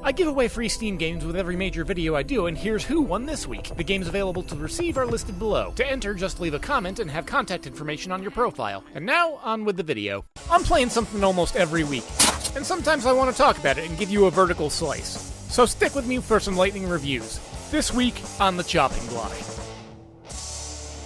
I give away free Steam games with every major video I do, and here's who won this week. The games available to receive are listed below. To enter, just leave a comment and have contact information on your profile. And now, on with the video. I'm playing something almost every week, and sometimes I want to talk about it and give you a vertical slice. So stick with me for some lightning reviews. This week, on the chopping block.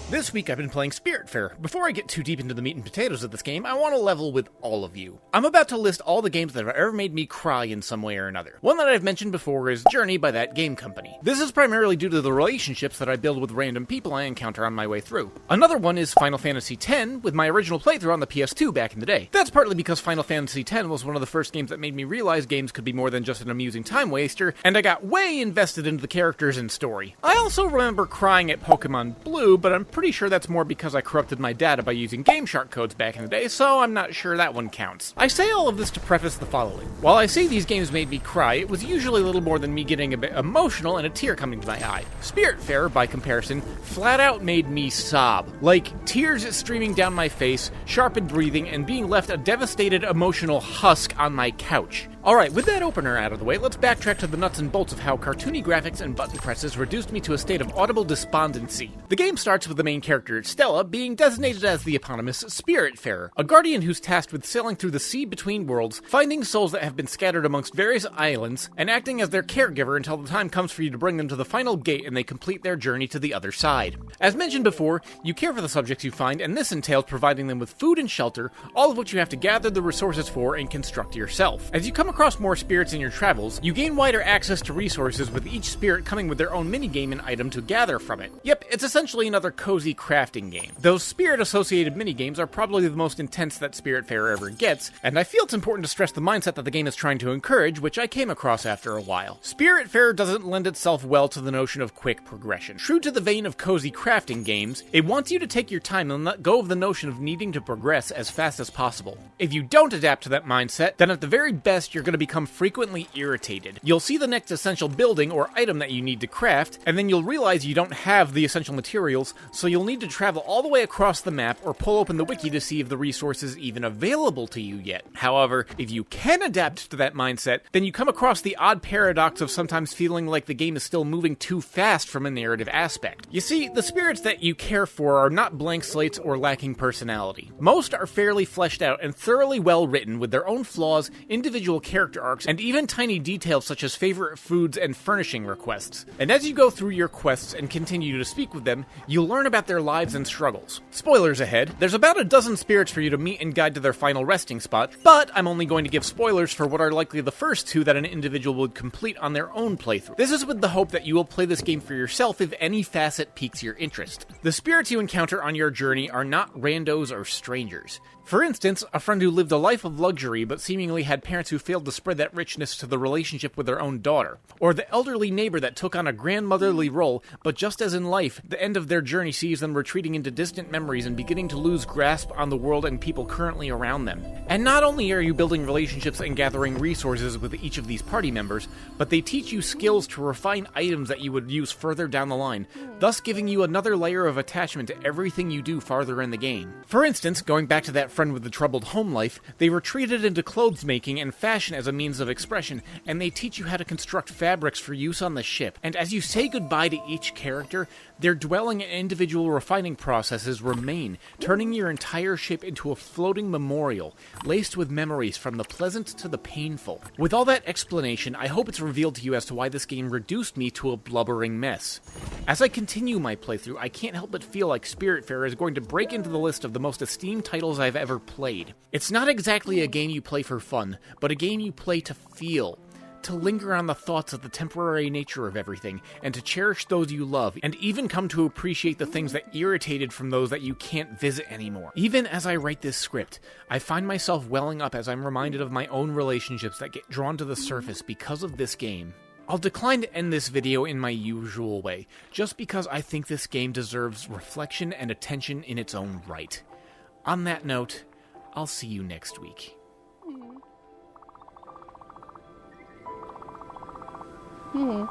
This week I've been playing Spiritfarer. Before I get too deep into the meat and potatoes of this game, I want to level with all of you. I'm about to list all the games that have ever made me cry in some way or another. One that I've mentioned before is Journey by that game company. This is primarily due to the relationships that I build with random people I encounter on my way through. Another one is Final Fantasy X, with my original playthrough on the PS2 back in the day. That's partly because Final Fantasy X was one of the first games that made me realize games could be more than just an amusing time waster, and I got way invested into the characters and story. I also remember crying at Pokemon Blue, but I'm pretty sure that's more because I corrupted my data by using GameShark codes back in the day, so I'm not sure that one counts. I say all of this to preface the following. While I say these games made me cry, it was usually a little more than me getting a bit emotional and a tear coming to my eye. Spiritfarer, by comparison, flat out made me sob. Like, tears streaming down my face, sharpened breathing, and being left a devastated emotional husk on my couch. Alright, with that opener out of the way, let's backtrack to the nuts and bolts of how cartoony graphics and button presses reduced me to a state of audible despondency. The game starts with the main character, Stella, being designated as the eponymous Spiritfarer, a guardian who's tasked with sailing through the sea between worlds, finding souls that have been scattered amongst various islands, and acting as their caregiver until the time comes for you to bring them to the final gate and they complete their journey to the other side. As mentioned before, you care for the subjects you find, and this entails providing them with food and shelter, all of which you have to gather the resources for and construct yourself. As you come across more spirits in your travels, you gain wider access to resources, with each spirit coming with their own minigame and item to gather from it. Yep, it's essentially another cozy crafting game. Those spirit-associated minigames are probably the most intense that Spiritfarer ever gets, and I feel it's important to stress the mindset that the game is trying to encourage, which I came across after a while. Spiritfarer doesn't lend itself well to the notion of quick progression. True to the vein of cozy crafting games, it wants you to take your time and let go of the notion of needing to progress as fast as possible. If you don't adapt to that mindset, then at the very best you're going to become frequently irritated. You'll see the next essential building or item that you need to craft, and then you'll realize you don't have the essential materials, so you'll need to travel all the way across the map or pull open the wiki to see if the resource is even available to you yet. However, if you can adapt to that mindset, then you come across the odd paradox of sometimes feeling like the game is still moving too fast from a narrative aspect. You see, the spirits that you care for are not blank slates or lacking personality. Most are fairly fleshed out and thoroughly well written, with their own flaws, individual character arcs, and even tiny details such as favorite foods and furnishing requests. And as you go through your quests and continue to speak with them, you'll learn about their lives and struggles. Spoilers ahead, there's about a dozen spirits for you to meet and guide to their final resting spot, but I'm only going to give spoilers for what are likely the first two that an individual would complete on their own playthrough. This is with the hope that you will play this game for yourself if any facet piques your interest. The spirits you encounter on your journey are not randos or strangers. For instance, a friend who lived a life of luxury but seemingly had parents who failed to spread that richness to the relationship with their own daughter. Or the elderly neighbor that took on a grandmotherly role, but just as in life, the end of their journey sees them retreating into distant memories and beginning to lose grasp on the world and people currently around them. And not only are you building relationships and gathering resources with each of these party members, but they teach you skills to refine items that you would use further down the line, thus giving you another layer of attachment to everything you do farther in the game. For instance, going back to that friend with the troubled home life, they retreated into clothes making and fashion as a means of expression, and they teach you how to construct fabrics for use on the ship. And as you say goodbye to each character, their dwelling and individual refining processes remain, turning your entire ship into a floating memorial, laced with memories from the pleasant to the painful. With all that explanation, I hope it's revealed to you as to why this game reduced me to a blubbering mess. As I continue my playthrough, I can't help but feel like Spiritfarer is going to break into the list of the most esteemed titles I've ever played. It's not exactly a game you play for fun, but a game you play to feel. To linger on the thoughts of the temporary nature of everything, and to cherish those you love, and even come to appreciate the things that irritated from those that you can't visit anymore. Even as I write this script, I find myself welling up as I'm reminded of my own relationships that get drawn to the surface because of this game. I'll decline to end this video in my usual way, just because I think this game deserves reflection and attention in its own right. On that note, I'll see you next week. Hmm.